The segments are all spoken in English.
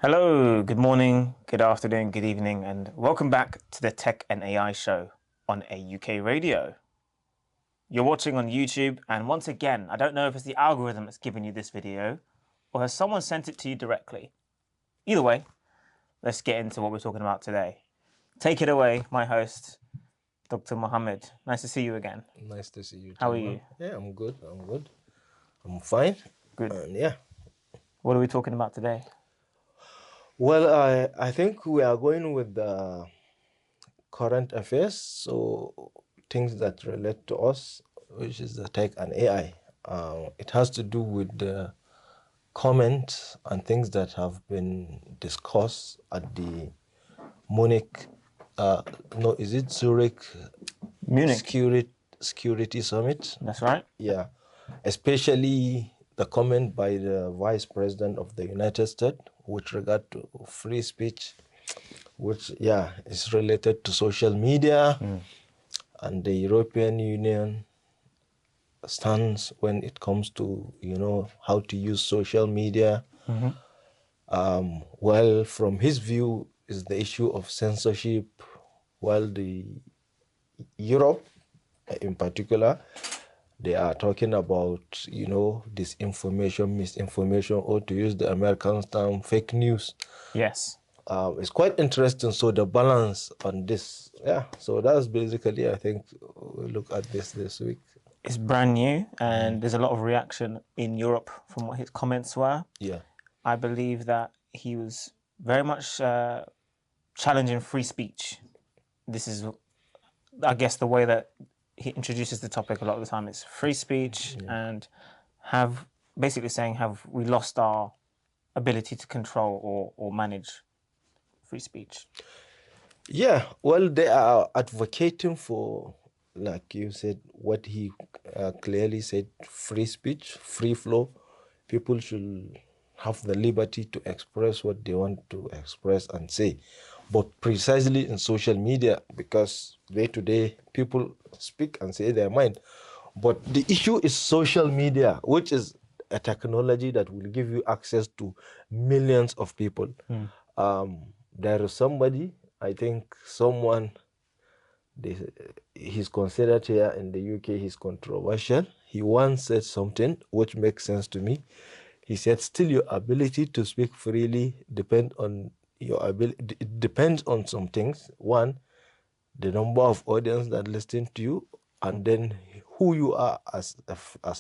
Hello, good morning, good afternoon, good evening, and welcome back to the Tech and AI Show on AUK Radio. You're watching on YouTube, and once again, I don't know if it's the algorithm that's giving you this video or has someone sent it to you directly. Either way, let's get into what we're talking about today. Take it away, my host, Dr. Mohammed. Nice to see you again. Nice to see you. How are Tamar. you? Yeah, I'm good. I'm fine. Good. And yeah. What are we talking about today? Well, I think we are going with the current affairs, so things that relate to us, which is the tech and AI. It has to do with the comments and things that have been discussed at the Munich, no, is it Zurich Munich. Security Summit? That's right. Yeah, especially the comment by the Vice President of the United States with regard to free speech, which, yeah, is related to social media and the European Union stance when it comes to, how to use social media. Well, from his view, is the issue of censorship, while the Europe in particular, they are talking about, disinformation, misinformation, or to use the American term, fake news. Yes. It's quite interesting. So the balance on this, yeah. So that's basically, I think, we'll look at this week. It's brand new, and there's a lot of reaction in Europe from what his comments were. Yeah. I believe that he was very much challenging free speech. This is, I guess, the way that he introduces the topic a lot of the time. It's free speech and basically saying, have we lost our ability to control or manage free speech? Yeah, well, they are advocating for, like you said, what he clearly said, free speech, free flow. People should have the liberty to express what they want to express and say. But precisely in social media, because day to day people speak and say their mind. But the issue is social media, which is a technology that will give you access to millions of people. There is somebody, I think someone, he's considered here in the UK, he's controversial. He once said something which makes sense to me. He said, still your ability to speak freely depend on your ability. It depends on some things. One, the number of audience that listen to you, and then who you are as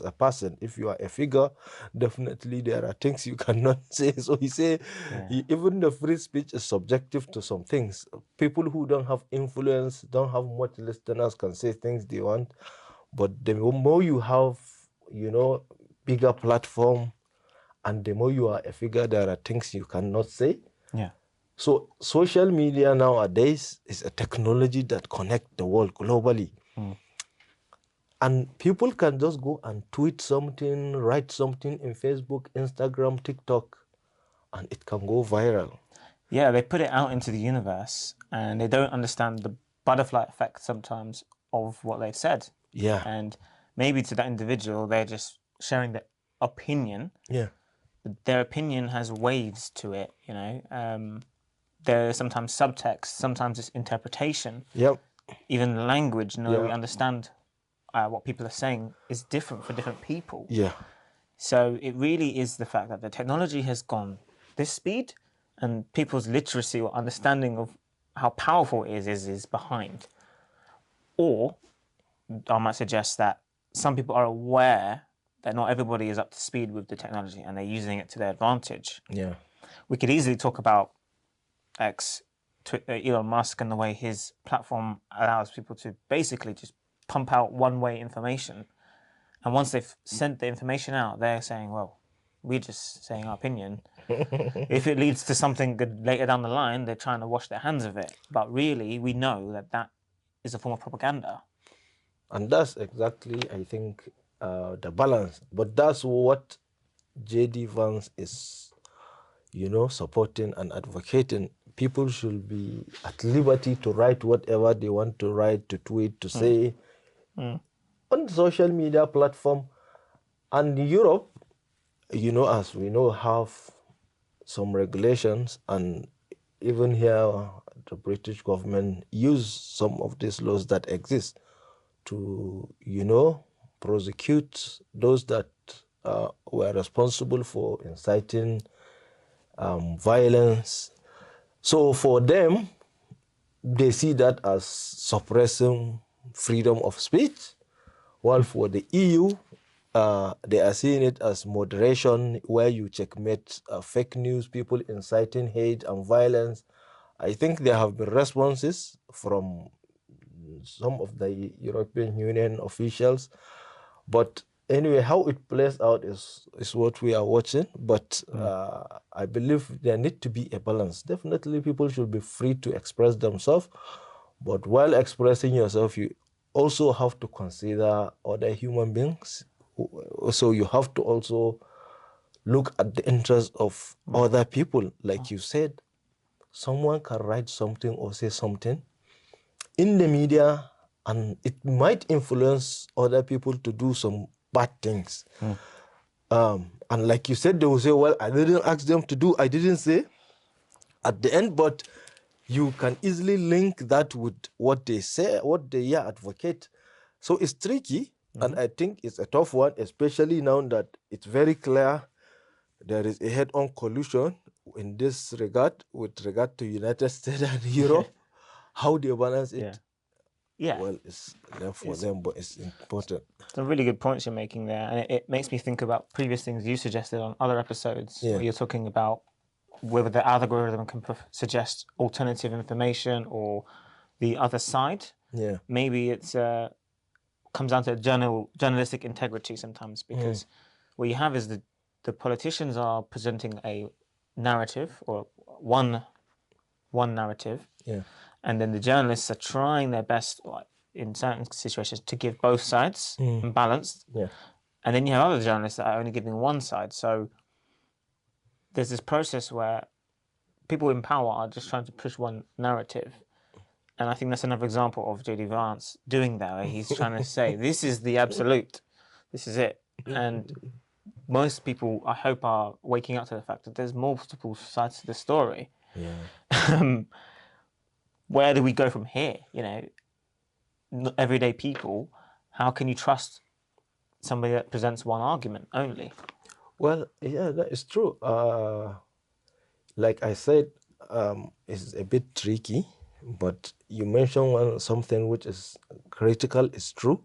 a person. If you are a figure, definitely there are things you cannot say. So he say, even the free speech is subjective to some things. People who don't have influence, don't have much listeners, can say things they want. But the more you have, bigger platform, and the more you are a figure, there are things you cannot say. Yeah. So social media nowadays is a technology that connects the world globally. And people can just go and tweet something, write something in Facebook, Instagram, TikTok, and it can go viral. Yeah, they put it out into the universe and they don't understand the butterfly effect sometimes of what they've said. Yeah. And maybe to that individual, they're just sharing their opinion. Yeah. Their opinion has waves to it, There's sometimes subtext, sometimes it's interpretation. Yep. Even language, we understand what people are saying is different for different people. Yeah. So it really is the fact that the technology has gone this speed and people's literacy or understanding of how powerful it is behind. Or I might suggest that some people are aware that not everybody is up to speed with the technology and they're using it to their advantage. Yeah. We could easily talk about Elon Musk and the way his platform allows people to basically just pump out one-way information. And once they've sent the information out, they're saying, well, we're just saying our opinion. If it leads to something good later down the line, they're trying to wash their hands of it. But really, we know that is a form of propaganda. And that's exactly, I think, the balance. But that's what J.D. Vance is, supporting and advocating. People should be at liberty to write whatever they want to write, to tweet, to say on social media platform. And Europe, as we know, have some regulations, and even here the British government use some of these laws that exist to, prosecute those that were responsible for inciting violence. So for them, they see that as suppressing freedom of speech, while for the EU, they are seeing it as moderation, where you checkmate fake news, people inciting hate and violence. I think there have been responses from some of the European Union officials, but anyway, how it plays out is what we are watching. But I believe there need to be a balance. Definitely, people should be free to express themselves, but while expressing yourself, you also have to consider other human beings. So you have to also look at the interests of other people. Like you said, someone can write something or say something in the media, and it might influence other people to do some bad things. And like you said, they will say, well, I didn't ask them to do, I didn't say at the end, but you can easily link that with what they say, what they advocate. So it's tricky, and I think it's a tough one, especially now that it's very clear there is a head-on collusion in this regard with regard to United States and Europe. How they balance it, Yeah. well, it's left for them, but it's important. Some really good points you're making there, and it makes me think about previous things you suggested on other episodes Yeah. where you're talking about whether the algorithm can suggest alternative information or the other side. Yeah. Maybe it's comes down to journalistic integrity sometimes, because what you have is the politicians are presenting a narrative or one narrative, Yeah. and then the journalists are trying their best, like, in certain situations, to give both sides and balanced. Yeah. And then you have other journalists that are only giving one side. So there's this process where people in power are just trying to push one narrative. And I think that's another example of J.D. Vance doing that, where he's trying to say, this is the absolute, this is it. And most people, I hope, are waking up to the fact that there's multiple sides to the story. Yeah. Where do we go from here? Everyday people, how can you trust somebody that presents one argument only? Well, yeah, that is true. Like I said, it's a bit tricky, but you mentioned something which is critical, is true,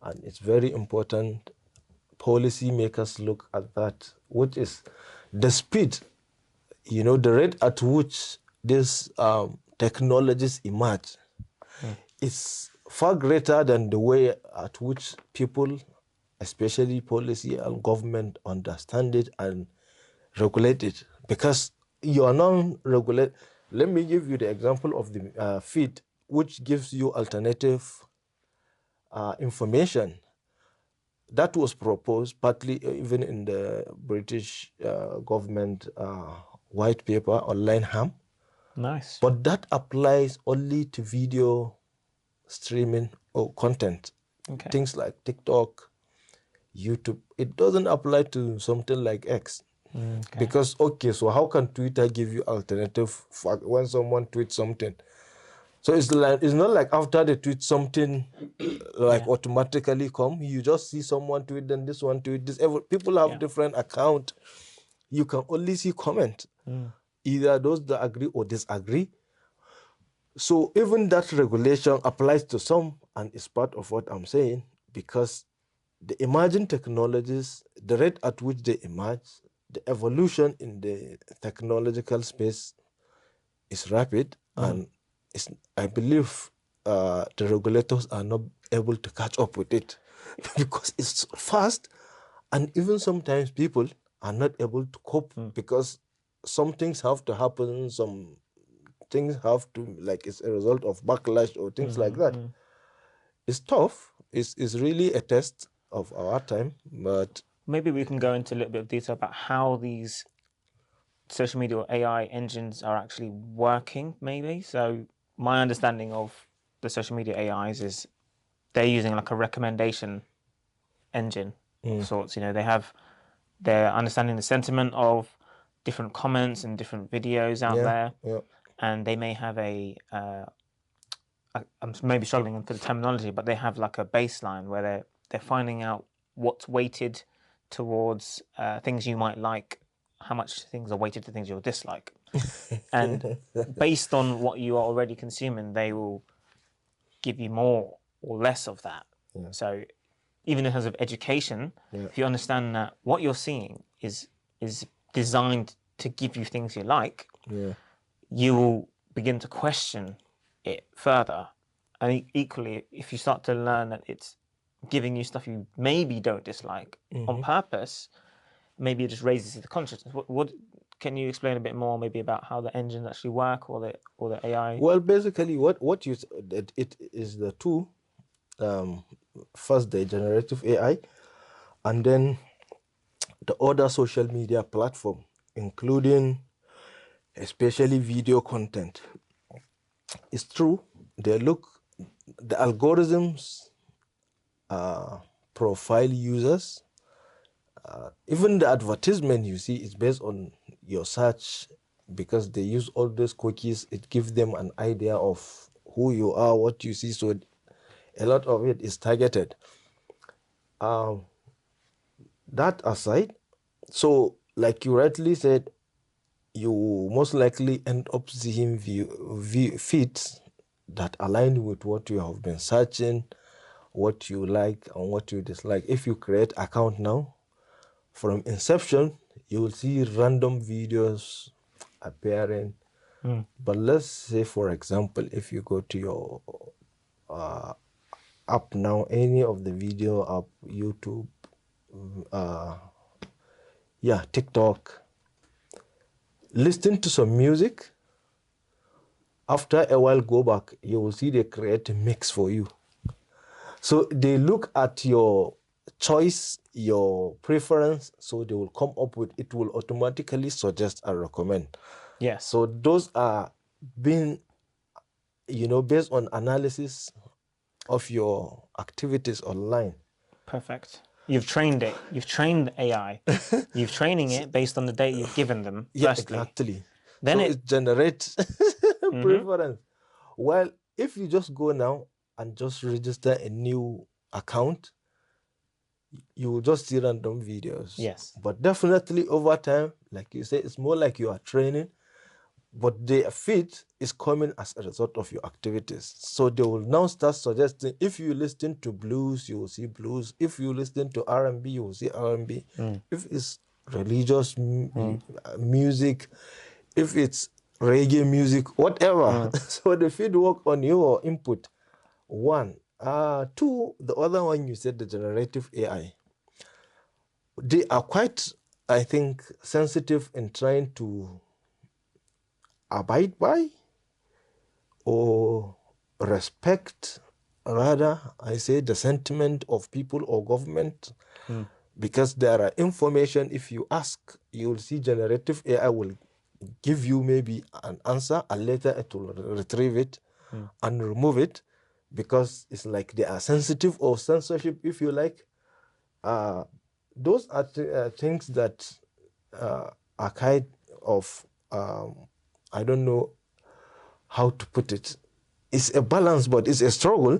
and it's very important. Policy makers look at that, which is the speed, the rate at which these technologies emerge is far greater than the way at which people, especially policy and government, understand it and regulate it. Because you are non-regulate. Let me give you the example of the feed, which gives you alternative information. That was proposed partly even in the British government white paper online harm. Nice. But that applies only to video streaming or content. Okay. Things like TikTok, YouTube. It doesn't apply to something like X. Okay. Because, so how can Twitter give you alternative when someone tweets something? So it's not like after they tweet something, automatically come. You just see someone tweet, then this one tweet, this. People have different account. You can only see comment. Either those that agree or disagree. So even that regulation applies to some, and is part of what I'm saying, because the emerging technologies, the rate at which they emerge, the evolution in the technological space is rapid, and I believe the regulators are not able to catch up with it because it's fast, and even sometimes people are not able to cope because some things have to happen, some things have to, like, it's a result of backlash or things like that. It's tough. It's really a test of our time, but maybe we can go into a little bit of detail about how these social media or AI engines are actually working, maybe. So my understanding of the social media AIs is they're using like a recommendation engine of sorts. They're understanding the sentiment of different comments and different videos out Yeah, there, yeah. and they may have I'm maybe struggling for the terminology, but they have like a baseline where they're finding out what's weighted towards things you might like, how much things are weighted to things you'll dislike, and based on what you are already consuming, they will give you more or less of that. Yeah. So even in terms of education, Yeah. if you understand that what you're seeing is designed to give you things you like, Yeah. you will begin to question it further. And equally, if you start to learn that it's giving you stuff you maybe don't dislike on purpose, maybe it just raises the consciousness. What can you explain a bit more, maybe about how the engines actually work, or the AI? Well, basically, what you that it is the two. First, the generative AI, and then the other social media platform, including especially video content. It's true. They look the algorithms profile users. Even the advertisement you see is based on your search because they use all those cookies. It gives them an idea of who you are, what you see. So a lot of it is targeted. That aside, so like you rightly said, you most likely end up seeing feeds that align with what you have been searching, what you like and what you dislike. If you create account now, from inception, you will see random videos appearing. But let's say, for example, if you go to your app now, any of the video app, YouTube, TikTok, listen to some music. After a while, go back, you will see they create a mix for you. So they look at your choice, your preference, so they will come up with, it will automatically suggest and recommend. Yes. So those are being, based on analysis of your activities online. Perfect. You've trained it. You've trained the AI. You've training it based on the data you've given them. Yeah, Firstly, exactly. then So it generates preference. Well, if you just go now and just register a new account, you will just see random videos. Yes. But definitely over time, like you say, it's more like you are training, but the feed is coming as a result of your activities. So they will now start suggesting, if you listen to blues, you will see blues. If you listen to R&B, you will see R&B. If it's religious music, if it's reggae music, whatever. So the feed work on your input. One. Two, the other one you said, the generative AI. They are quite, I think, sensitive in trying to abide by or respect, rather, I say, the sentiment of people or government, because there are information, if you ask, you will see generative AI will give you maybe an answer, and later it will retrieve it and remove it, because it's like they are sensitive or censorship, if you like. Those are things that are kind of, I don't know how to put it. It's a balance, but it's a struggle,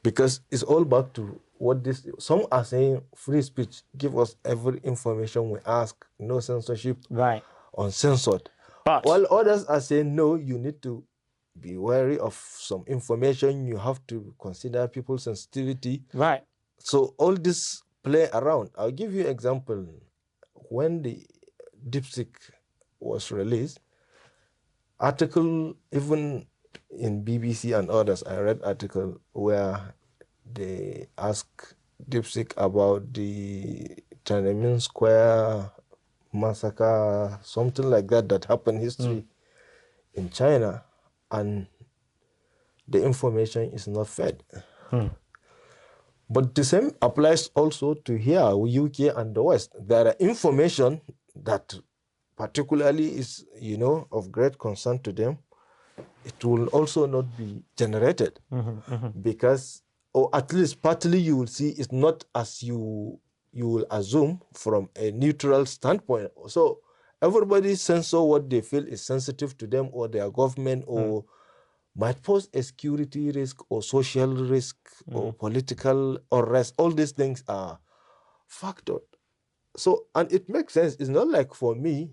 because it's all back to what this. Some are saying free speech, give us every information we ask, no censorship, Right. uncensored. But While others are saying no, you need to be wary of some information. You have to consider people's sensitivity. right. So all this play around. I'll give you an example. When the DeepSeek was released, article, even in BBC and others, I read article where they ask DeepSeek about the Tiananmen Square massacre, something like that happened history in China, and the information is not fed. But the same applies also to here, UK and the West. There are information that particularly is, of great concern to them. It will also not be generated because, or at least partly, you will see it's not as you will assume from a neutral standpoint. So everybody censor what they feel is sensitive to them or their government or might pose a security risk or social risk or political unrest. All these things are factored. So, and it makes sense. It's not like for me,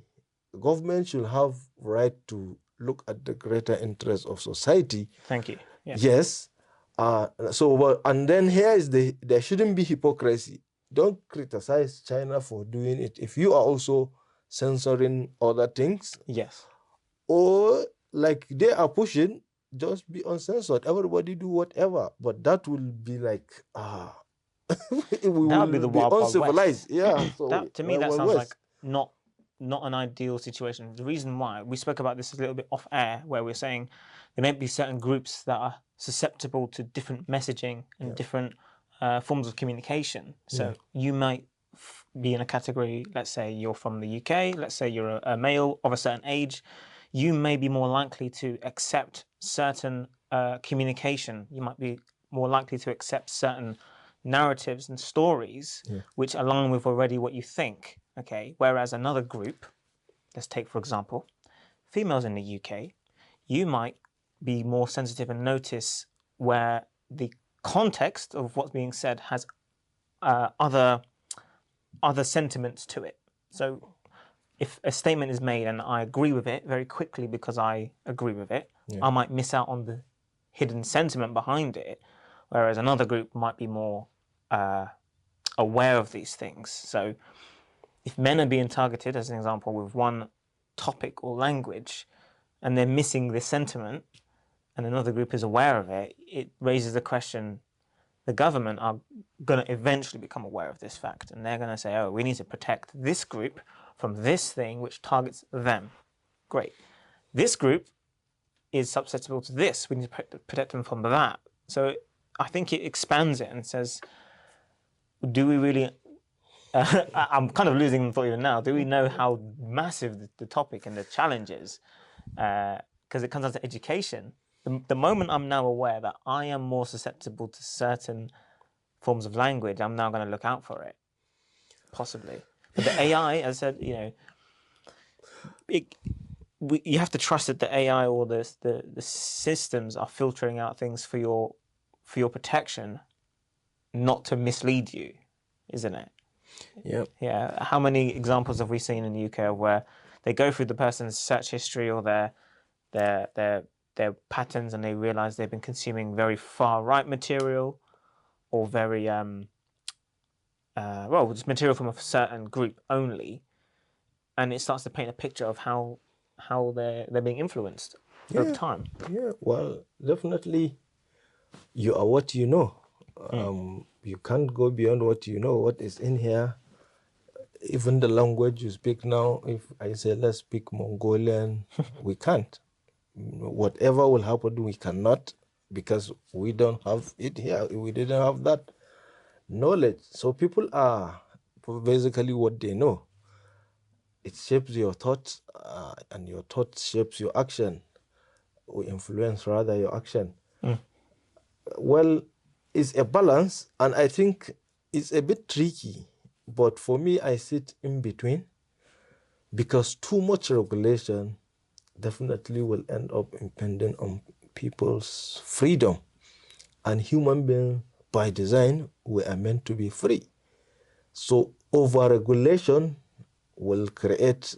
government should have right to look at the greater interest of society. Thank you. Yeah. Yes. And then here is there shouldn't be hypocrisy. Don't criticize China for doing it if you are also censoring other things. Yes. Or like they are pushing, just be uncensored. Everybody do whatever. But that will be like we That would be the wild, wild uncivilized. west. Yeah. So That to me, that Wild sounds West. like not an ideal situation. The reason why we spoke about this a little bit off air, where we're saying there may be certain groups that are susceptible to different messaging and different forms of communication. So you might be in a category. Let's say you're from the UK. Let's say you're a male of a certain age. You may be more likely to accept certain communication. You might be more likely to accept certain narratives and stories which align with already what you think. Okay, whereas another group, let's take for example, females in the UK, you might be more sensitive and notice where the context of what's being said has other sentiments to it. So if a statement is made and I agree with it very quickly because I agree with it, I might miss out on the hidden sentiment behind it, whereas another group might be more aware of these things. So if men are being targeted, as an example, with one topic or language, and they're missing this sentiment, and another group is aware of it, it raises the question, the government are going to eventually become aware of this fact, and they're going to say, oh, we need to protect this group from this thing which targets them. Great. This group is susceptible to this. We need to protect them from that. So I think it expands it and says, do we really... I'm kind of losing the thought even now. Do we know how massive the topic and the challenge is? Because it comes down to education. The moment I'm now aware that I am more susceptible to certain forms of language, I'm now going to look out for it, possibly. But the AI, as I said, you have to trust that the AI or the systems are filtering out things for your protection, not to mislead you, isn't it? Yeah. Yeah. How many examples have we seen in the UK where they go through the person's search history or their patterns and they realise they've been consuming very far right material or very just material from a certain group only, and it starts to paint a picture of how they're being influenced over time. Yeah. Well, definitely, you are what you know. You can't go beyond what you know. What is in here, even the language you speak now. If I say let's speak Mongolian, we can't. Whatever will happen, we cannot, because we don't have it here. We didn't have that knowledge. So people are basically what they know. It shapes your thoughts, and your thoughts shapes your action, or influence rather your action. Well, it's a balance, and I think it's a bit tricky. But for me, I sit in between, because too much regulation definitely will end up impinging on people's freedom. And human beings, by design, we are meant to be free. So over-regulation will create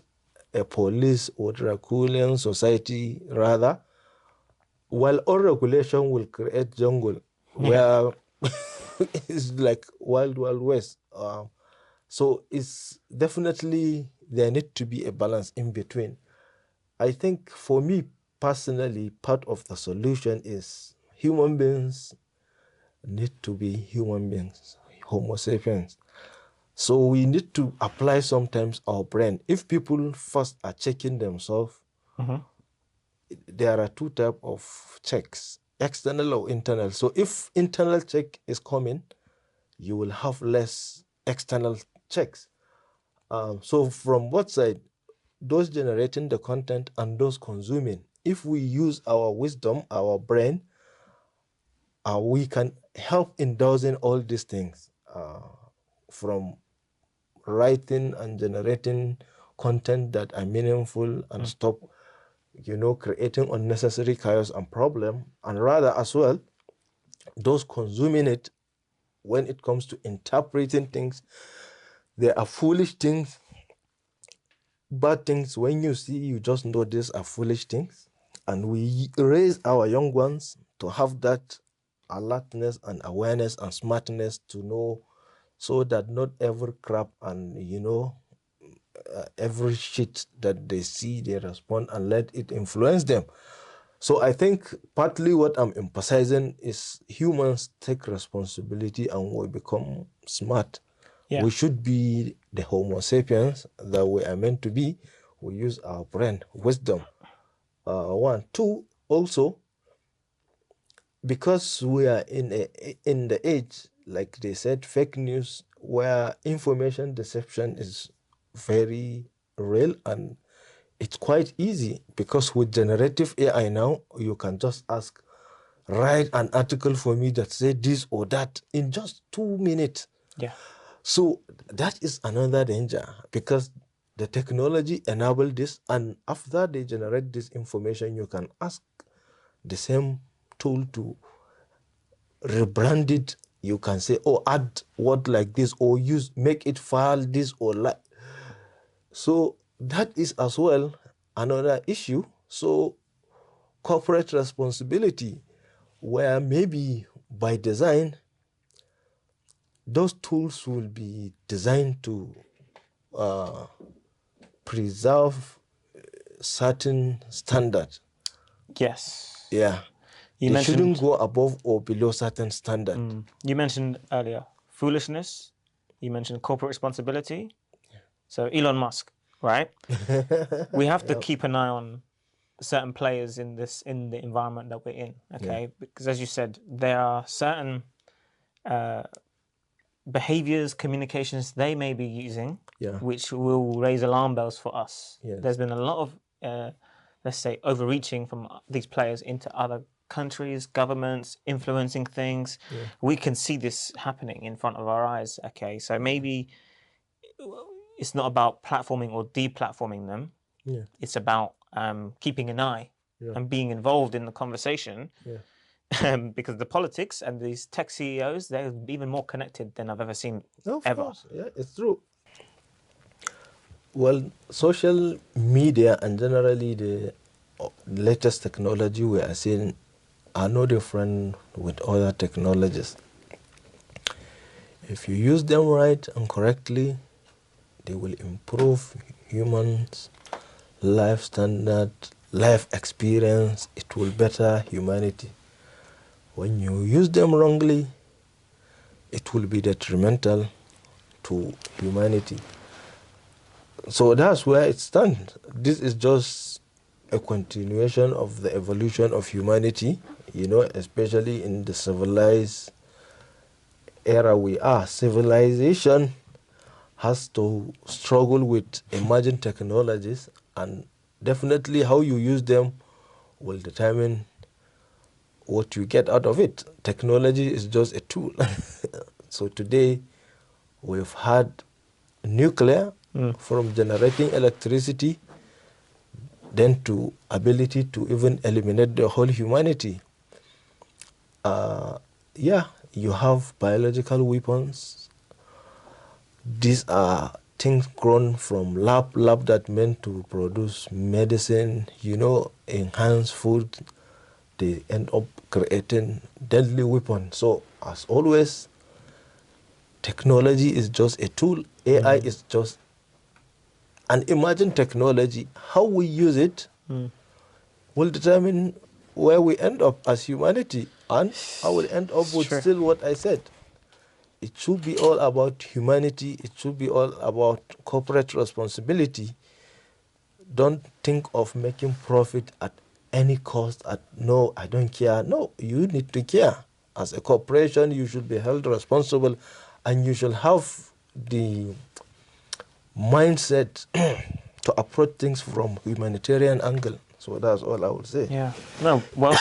a police or Draculian society rather, while all regulation will create jungle where it's like wild west. So it's definitely, there need to be a balance in between. I think for me personally, part of the solution is human beings need to be human beings, Homo sapiens. So we need to apply sometimes our brain. If people first are checking themselves, there are two types of checks, external or internal. So if internal check is coming, you will have less external checks. So from what side? Those generating the content and those consuming. If we use our wisdom, our brain, we can help in dosing all these things, from writing and generating content that are meaningful and stop, creating unnecessary chaos and problem. And rather as well, those consuming it, when it comes to interpreting things, there are foolish things, bad things. When you see, you just know these are foolish things. And we raise our young ones to have that alertness and awareness and smartness to know, so that not every crap and every shit that they see, they respond and let it influence them. So I think partly what I'm emphasizing is humans take responsibility and we become smart. Yeah. We should be the Homo sapiens that we are meant to be. We use our brain, wisdom. One, two. Also, because we are in the age, like they said, fake news, where information deception is very real, and it's quite easy because with generative AI now, you can just ask, write an article for me that say this or that in just 2 minutes. Yeah. So that is another danger, because the technology enable this, and after they generate this information, you can ask the same tool to rebrand it. You can say, oh, add word like this, or make it file this or like. So that is as well another issue. So corporate responsibility, where maybe by design, those tools will be designed to preserve certain standard. Yes. Yeah. You They shouldn't mentioned go above or below certain standard. you mentioned earlier foolishness. You mentioned corporate responsibility. So Elon Musk, right? We have to keep an eye on certain players in the environment that we're in, okay? Because as you said, there are certain behaviors, communications they may be using, which will raise alarm bells for us. Yes. There's been a lot of, let's say, overreaching from these players into other countries, governments, influencing things. We can see this happening in front of our eyes, okay? So maybe it's not about platforming or deplatforming them. It's about keeping an eye and being involved in the conversation. Because the politics and these tech CEOs, they're even more connected than I've ever seen ever. Course. Yeah, it's true. Well, social media and generally the latest technology we are seeing are no different with other technologies. If you use them right and correctly, they will improve humans' life standard, life experience. It will better humanity. When you use them wrongly, it will be detrimental to humanity. So that's where it stands. This is just a continuation of the evolution of humanity, especially in the civilized era we are. Civilization has to struggle with emerging technologies, and definitely how you use them will determine what you get out of it. Technology is just a tool. So today we've had nuclear from generating electricity, then to ability to even eliminate the whole humanity. You have biological weapons. These are things grown from lab that meant to produce medicine, enhance food. They end up creating deadly weapons. So as always, technology is just a tool. AI is just an emerging technology. How we use it will determine where we end up as humanity. And I will end up with still what I said. It should be all about humanity. It should be all about corporate responsibility. Don't think of making profit at any cost. No, I don't care. No, you need to care. As a corporation, you should be held responsible, and you should have the mindset to approach things from humanitarian angle. So that's all I would say. Yeah. No, well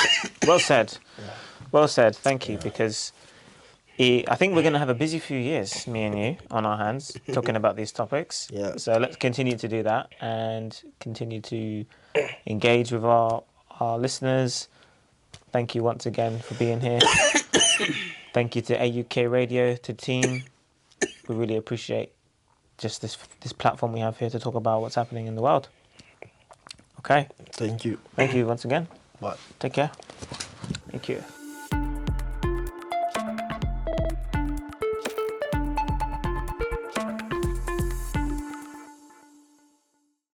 said. Well said. Thank you. Because I think we're going to have a busy few years, me and you, on our hands, talking about these topics. Yeah. So let's continue to do that and continue to engage with our listeners. Thank you once again for being here. Thank you to AUK Radio, to team. We really appreciate just this platform we have here to talk about what's happening in the world. Okay. Thank you. Thank you once again. Bye. Take care. Thank you.